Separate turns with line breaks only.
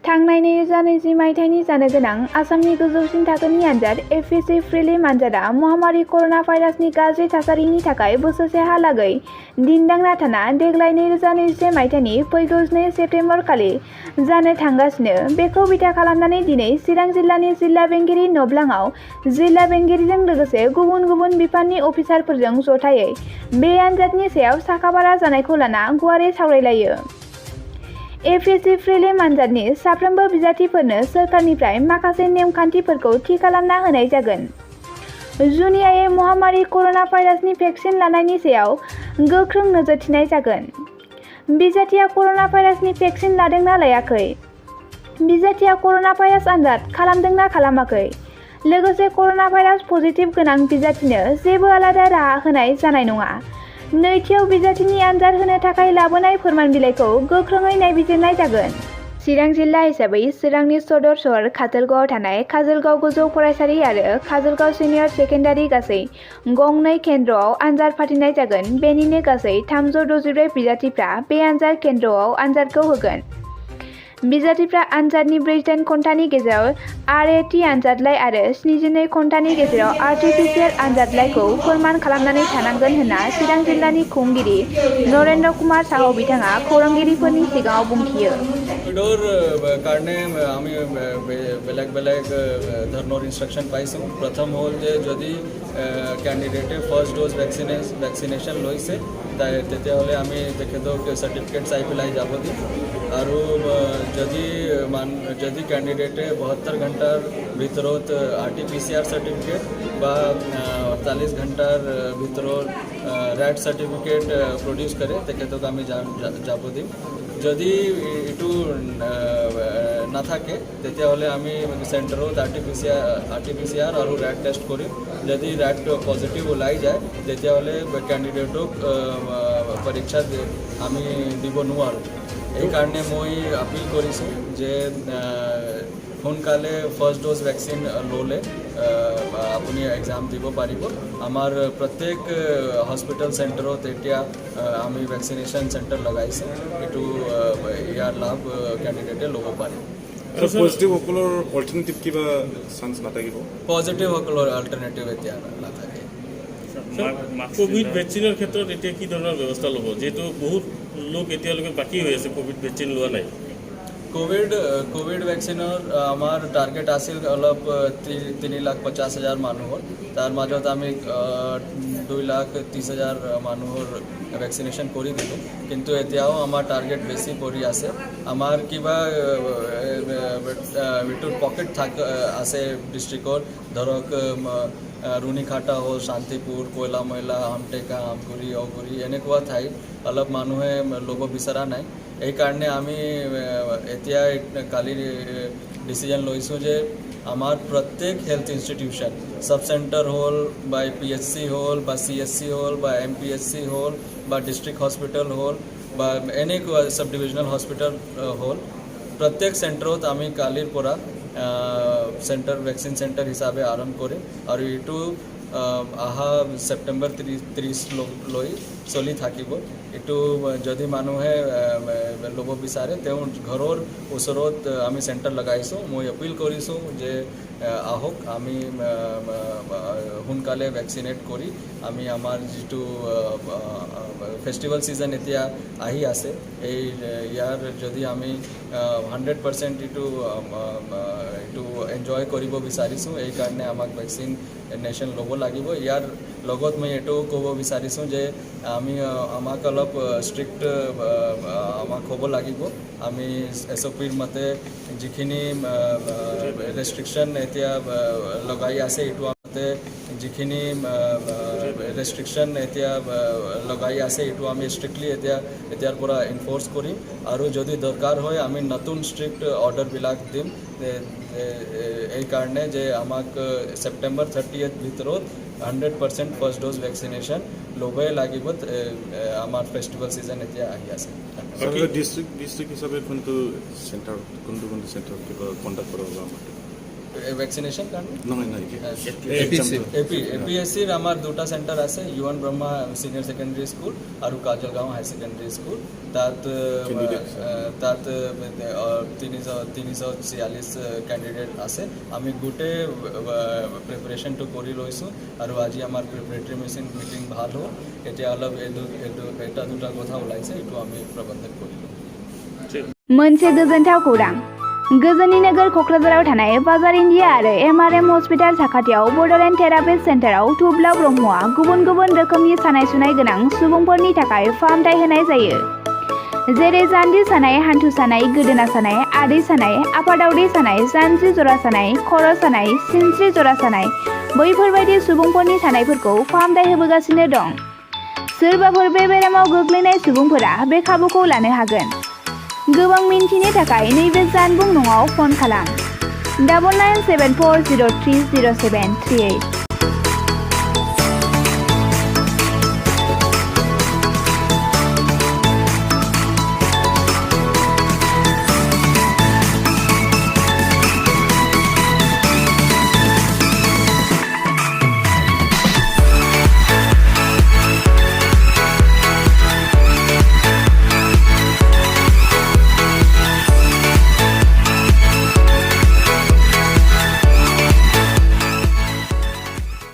थांनाय 2020 मायथाइनि जानो गोनां आसामनि गोजौसिन थाखोनि आनजाद एफएससि प्रिलिम आनजादा महामारी करोना भाइरासनि गाज्रि थासारिनि थाखाय बोसोरसेहालागै दिन्दांना थाना देग्लाय 2021 मायथाइनि फैगौ 2 सेप्तेम्बर खालि जानो थांगासिनो। बेखौ बिथा खालामनानै दिनै चिरां जिल्लानि जिल्ला बेंगिरि नबलाङाव जिल्ला बेंगिरिजों लोगोसे गुबुन गुबुन बिफाननि अफिसारफोरजों जथायै बे आनजादनि सायाव साखाफारा जानायखौ लाना गुवारै सावरायलायो। एफएससि प्रिलिम आनजादनि साफ्रोमबो बिजाथिफोरनो सोरखारनिफ्राय माखासे नेमखान्थिफोरखौ थि खालामना होनाय जागोन। जुनियायै महामारी करोना भाइरासनि भेक्सिन लानायनि सायाव गोख्रों नोजोर थिनाय जागोन। बिजाथिया करोना भाइरासनि भेक्सिन लादोंना लायाखै? बिजाथिया करोना भाइरास आनजाद खालामदोंना खालामाखै? लोगोसे करोना भाइरास पजिटिभ गोनां बिजाथिनो जेबो आलादा राहा होनाय जानाय नङा। नैथियाव बिजाथिनि आनजाद होनो थाखाय लाबोनाय फोरमान बिलाइखौ गोख्रोङै नायबिजिरनाय जागोन। चिरां जिल्ला हिसाबै चिरांनि सदर सहर काजलगावआव थानाय काजलगाव गोजौ फरायसालि आरो काजलगाव सिनियर सेकेन्डारि गासै गंनै केन्द्रआव आनजाद फाथिनाय जागोन। बेनिनो गासै 364 बिजाथिफ्रा बे आनजाद केन्द्रआव आनजादखौ होगोन। बिजाथिफ्रा आनजादनि 48 घन्टानि गेजेराव आरएटी आनजादलाइ आरो 72 घन्टानि गेजेराव आरटी-पीसीआर आनजादलाइखौ फोरमान खालामनानै थानांगोन होनना चिरां जिल्लानि खुंगिरि नरेन्द्र कुमार साहु बिथाङा खौरांगिरिफोरनि सिगाङाव बुंथियो।
कोविडर कारणे आमी बेलेग बेलेग धৰণৰ इन्स्ट्रक्शन पाइছোঁ। प्रथम হ'ল যে যদি ক্যান্ডিডেটে ফাৰ্ষ্ট ড'জ ভেকচিনেশ্যন লৈছে তেতিয়াহ'লে আমি তেখেতক চাৰ্টিফিকেট চাই পেলাই যাব দিম আৰু যদি ক্যান্ডিডেটে 72 ঘণ্টাৰ ভিতৰত RT-PCR চাৰ্টিফিকেট বা 48 ঘণ্টাৰ ভিতৰত ৰেড চাৰ্টিফিকেট প্ৰডিউচ কৰে তেখেতক আমি যাব দিম। যদি এইটো নাথাকে তেতিয়াহ'লে আমি চেণ্টাৰত RT-PCR আৰু ৰেড টেষ্ট কৰিম। যদি ৰেড পজিটিভ ওলাই যায় তেতিয়াহ'লে ক্যান্ডিডেটক পৰীক্ষা আমি দিব নোৱাৰোঁ। এইকাৰণে মই আপিল কৰিছোঁ যে সোনকালে ফাৰ্ষ্ট ড'জ ভেকচিন ল'লে আপুনি এক্সাম দিব পাৰিব। আমাৰ প্ৰত্যেক হস্পিটেল চেণ্টাৰত এতিয়া আমি ভেকচিনেশ্যন চেণ্টাৰ লগাইছোঁ। এইটো ইয়াৰ লাভ ক্যান্ডিডেটে ল'ব পাৰিব।
পজিটিভসকলৰ অল্টাৰনেটিভ কিবা চান্স নাথাকিব?
পজিটিভসকলৰ অল্টাৰনেটিভ এতিয়া নাথাকে।
কোভিড ভেকচিনৰ ক্ষেত্ৰত এতিয়া কি ধৰণৰ ব্যৱস্থা ল'ব, যিহেতু বহুত লোক এতিয়ালৈকে বাকী হৈ আছে কোভিড ভেকচিন লোৱা নাই?
কোভিড ভেকচিনৰ আমাৰ টাৰ্গেট আছিল অলপ 3,50,000 মানুহৰ। তাৰ মাজত আমি 2,30,000 মানুহৰ ভেকচিনেশ্যন কৰি দিলোঁ। কিন্তু এতিয়াও আমাৰ টাৰ্গেট বেছি পৰি আছে। আমাৰ কিবা এইটোৰ পকেট আছে ডিষ্ট্ৰিক্টত, ধৰক ৰুণিখাটা হ'ল, শান্তিপুৰ, কয়লা ময়লা, আমটেকা, আমগুৰি, অগুৰি এনেকুৱা ঠাইত অলপ মানুহে ল'ব বিচৰা নাই। এইকাৰণে আমি এতিয়া কালি ডিচিজন লৈছোঁ যে আমাৰ প্ৰত্যেক হেল্থ ইনষ্টিটিউশ্যন সাব চেণ্টাৰ হ'ল বা PHC হ'ল বা CSC হ'ল বা MPHC হ'ল বা ডিষ্ট্ৰিক্ট হস্পিটেল হ'ল বা এনেকুৱা সাব ডিভিজনেল হস্পিটেল হ'ল, প্ৰত্যেক চেণ্টাৰত আমি কালিৰ পৰা ভেকচিন চেণ্টাৰ হিচাপে আৰম্ভ কৰিম আৰু এইটো অহা ছেপ্টেম্বৰ 30 লৈ চলি থাকিব। এইটো যদি মানুহে ল'ব বিচাৰে তেওঁ ঘৰৰ ওচৰত আমি চেণ্টাৰ লগাইছোঁ। মই আপিল কৰিছোঁ যে আহক, আমি সোনকালে ভেকচিনেট কৰি আমি আমাৰ যিটো ফেষ্টিভেল ছিজন এতিয়া আহি আছে ইয়াৰ যদি আমি 100% এইটো এনজয় কৰিব বিচাৰিছোঁ, এইকাৰণে আমাক ভেকচিনেশ্যন ল'ব লাগিব। ইয়াৰ লগত মই এইটোও ক'ব বিচাৰিছোঁ যে আমাক অলপ ষ্ট্ৰিক্ট আমাক হ'ব লাগিব। আমি SOPৰ মতে যিখিনি ৰেষ্ট্ৰিকশ্যন এতিয়া লগাই আছে এইটো যিখিনি আমি ষ্ট্ৰিক্টলি এতিয়াৰ পৰা এনফৰ্চ কৰিম আৰু যদি দৰকাৰ হয় আমি নতুন ষ্ট্ৰিক্ট অৰ্ডাৰবিলাক দিম। এইকাৰণে যে আমাক ছেপ্টেম্বৰ 30 ভিতৰত 100% ফাৰ্ষ্ট ড'জ ভেকচিনেশ্যন ল'বই লাগিব। আমাৰ ফেষ্টিভেল ছিজন এতিয়া আহি আছে।
ডিষ্ট্ৰিক্ট হিচাপে কোনটো চেণ্টাৰ কিবা কণ্ডাক্ট কৰা হ'ব?
ভ্যাকসিনেশন কারণে
নহয় নহয়
APSC আমার দুটা সেন্টার আছে UN Brahma senior secondary school আর কাজলগাঁও হাই সেকেন্ডারি স্কুল তাত 346 ক্যান্ডিডেট আছে আমি গোটে প্রিপারেশনটো কৰি লৈছোঁ আৰু আজি আমাৰ প্ৰিপাৰেটৰী মিটিং ভাল হ'ল এতিয়া অলপ এটা দুটা কথা ওলাইছে এইটো আমি প্ৰবন্ধন কৰিলোঁ
मोनसे गोजोनथाव खौरां गोजोननि नोगोर क'क्राझाराव थानाय बाजार इन्डिया आरो MRM हस्पिटाल साखाथियाव बड'लेण्ड थेरापिस्ट सेन्टाराव थुब्ला ब्रह्मआ गुबुन गुबुन रोखोमनि सानाय सुनाय गोनां सुबुंफोरनि थाखाय फाहामथाय होनाय जायो जेरै जान्जि सानाय हान्थु सानाय गोदोना सानाय आदै सानाय आफादावदै सानाय जानजि जरा सानाय खर' सानाय सिनस्रि जरा सानाय बैफोरबायदि सुबुंफोरनि सानायफोरखौ फाहामथाय होबोगासिनो दं सोरबाफोर बे बेरामाव गोग्लैनाय सुबुंफोरा बे खाबुखौ लानो हागोन गोबां मिन्थिनो थाखाय नैबे जानबुं नङाव फन खालाम 9974030738